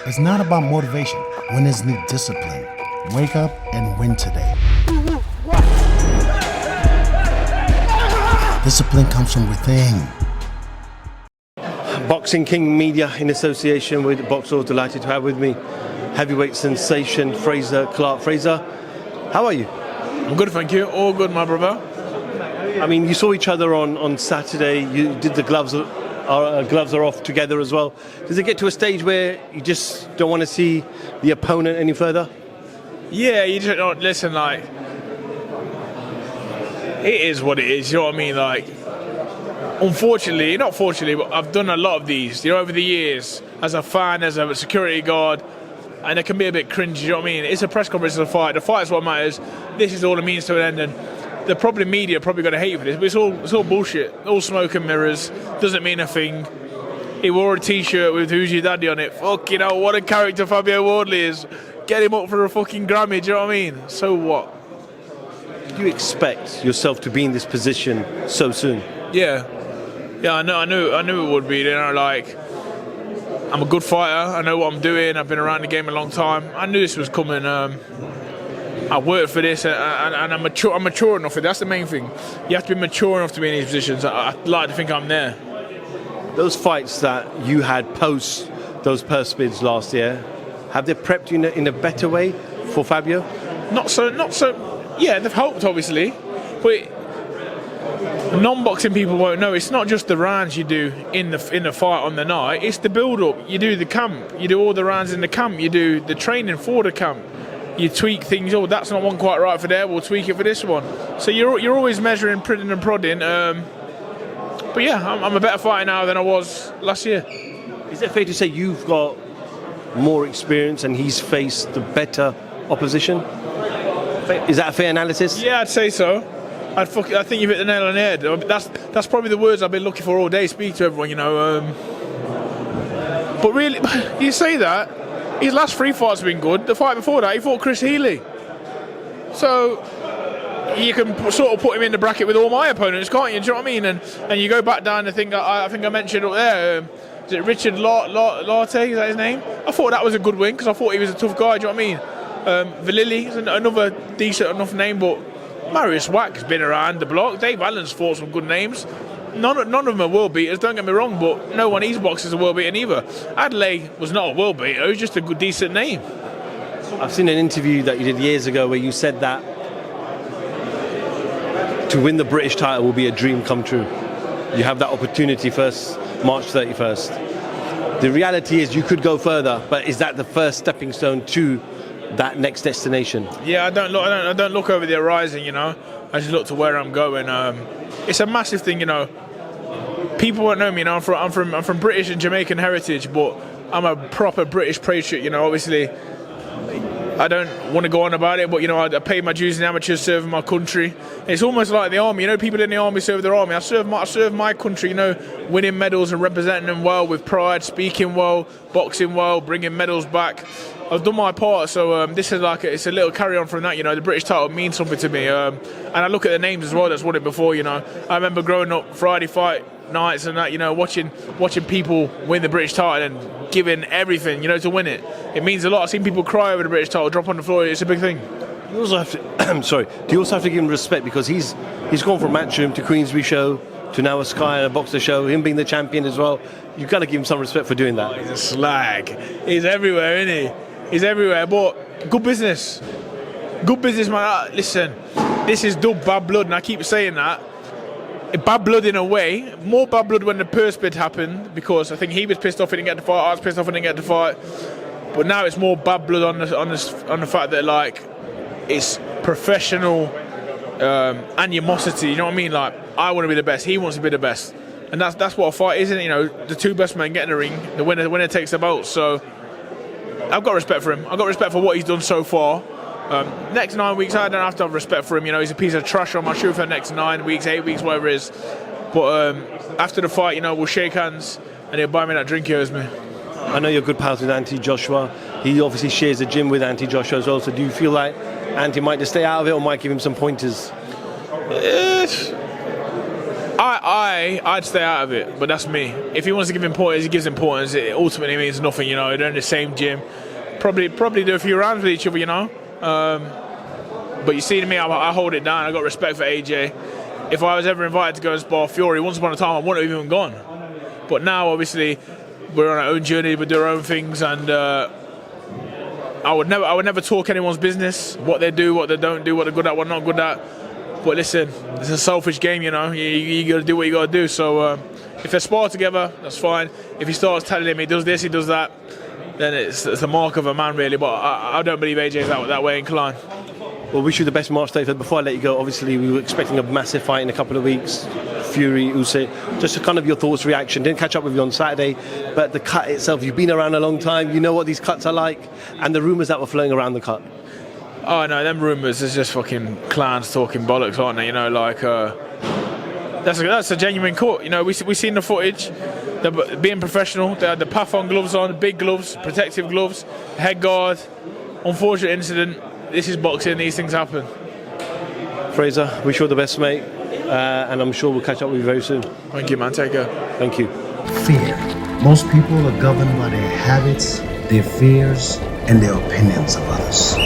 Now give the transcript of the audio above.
It's not about motivation. Winners need discipline. Wake up and win today. Discipline comes from within. Boxing King Media in association with Boxer, delighted to have with me heavyweight sensation Frazer, Clarke. Frazer, how are you? I'm good, thank you. All good, my brother. I mean, you saw each other on Saturday. You did the gloves are off together as well. Does it get to a stage where you just don't want to see the opponent any further? Yeah, you just don't listen. Like, it is what it is. You know what I mean? Like, unfortunately, not fortunately, but I've done a lot of these. You know, over the years, as a fan, as a security guard, and it can be a bit cringy. You know what I mean? It's a press conference, it's a fight. The fight is what matters. This is all it means to an end. And the probably media are probably going to hate you for this, but it's all bullshit. All smoke and mirrors. Doesn't mean a thing. He wore a T-shirt with "Who's Your Daddy" on it. Fucking hell, what a character Fabio Wardley is. Get him up for a fucking Grammy. Do you know what I mean? So what? Do you expect yourself to be in this position so soon? Yeah, I knew it would be. You know, like, I'm a good fighter. I know what I'm doing. I've been around the game a long time. I knew this was coming. I worked for this, and I'm mature enough for it. That's the main thing. You have to be mature enough to be in these positions. I'd like to think I'm there. Those fights that you had post those purse bids last year, have they prepped you in a better way for Fabio? Not so. Yeah, they've helped, obviously, but non-boxing people won't know. It's not just the rounds you do in the fight on the night. It's the build-up. You do the camp. You do all the rounds in the camp. You do the training for the camp. You tweak things. Oh, that's not one quite right for there. We'll tweak it for this one. So you're always measuring, printing, and prodding. But yeah, I'm a better fighter now than I was last year. Is it fair to say you've got more experience and he's faced the better opposition? Is that a fair analysis? Yeah, I'd say so. I think you've hit the nail on the head. That's probably the words I've been looking for all day. Speak to everyone, you know. But really, you say that. His last 3 fights have been good. The fight before that, he fought Chris Healy. So you can sort of put him in the bracket with all my opponents, can't you? Do you know what I mean? And you go back down to think I think I mentioned up there. Is it Richard Lartey? Is that his name? I thought that was a good win because I thought he was a tough guy. Do you know what I mean? Vallily is another decent enough name, but Marius Wack's been around the block. Dave Allen's fought some good names. None of them are world beaters, don't get me wrong, but no one he's boxed is a world beater either. Adelaide was not a world beater, he was just a good, decent name. I've seen an interview that you did years ago where you said that to win the British title will be a dream come true. You have that opportunity March 31st. The reality is you could go further, but is that the first stepping stone to that next destination? Yeah, I don't look over the horizon, you know. I just look to where I'm going. It's a massive thing, you know. People won't know me, you know. I'm from British and Jamaican heritage, but I'm a proper British patriot, you know. Obviously, I don't want to go on about it, but you know, I paid my dues in amateurs, serving my country. It's almost like the army, you know. People in the army serve their army. I serve my country, you know, winning medals and representing them well with pride, speaking well, boxing well, bringing medals back. I've done my part, so this is like it's a little carry on from that, you know. The British title means something to me, and I look at the names as well that's won it before, you know. I remember growing up Friday fight nights and that, you know, watching people win the British title and giving everything, you know, to win it. It means a lot. I've seen people cry over the British title, drop on the floor. It's a big thing. You also have to, do you also have to give him respect because he's gone from Matchroom to Queensbury show to now a Sky and a Boxer show, him being the champion as well. You've got to give him some respect for doing that. Oh, he's a slag. He's everywhere, isn't he? He's everywhere, but good business. Good business, man. Listen, this is dub bad blood, and I keep saying that. Bad blood in a way. More bad blood when the purse bid happened, because I think he was pissed off he didn't get the fight, I was pissed off he didn't get the fight. But now it's more bad blood on the fact that, like, it's professional animosity, you know what I mean? Like, I want to be the best, he wants to be the best. And that's what a fight is, isn't it? You know, the two best men get in the ring, the winner takes the belt. So I've got respect for him. I've got respect for what he's done so far. Next 9 weeks, I don't have to have respect for him. You know, he's a piece of trash on my shoe for the next 9 weeks, 8 weeks, whatever it is. But after the fight, you know, we'll shake hands and he'll buy me that drink he owes me. I know you're good pals with Anthony Joshua. He obviously shares a gym with Anthony Joshua as well. So do you feel like Anthony might just stay out of it or might give him some pointers? I'd stay out of it, but that's me. If he wants to give importance, he gives importance. It ultimately means nothing, you know. They're in the same gym, probably do a few rounds with each other, you know. But you see, to me, I hold it down. I got respect for AJ. If I was ever invited to go and spar Fury, once upon a time I wouldn't have even gone. But now, obviously, we're on our own journey, we do our own things, and I would never talk anyone's business, what they do, what they don't do, what they're good at, what they're not good at. But listen, it's a selfish game, you know. You got to do what you got to do. So if they spar together, that's fine. If he starts telling him he does this, he does that, then it's the mark of a man, really. But I don't believe AJ's that way inclined. Well, wish you the best March 30th. Before I let you go, obviously we were expecting a massive fight in a couple of weeks. Fury, Usyk. Just kind of your thoughts, reaction. Didn't catch up with you on Saturday, but the cut itself, you've been around a long time. You know what these cuts are like, and the rumours that were flowing around the cut. Oh no, them rumours is just fucking clans talking bollocks, aren't they? You know, like that's a genuine cut. You know, we seen the footage. They're being professional. They had the Pathon gloves on, big gloves, protective gloves, head guard. Unfortunate incident. This is boxing. These things happen. Frazer, wish you all the best, mate, and I'm sure we'll catch up with you very soon. Thank you, man. Take care. Thank you. Fear. Most people are governed by their habits, their fears, and their opinions of others.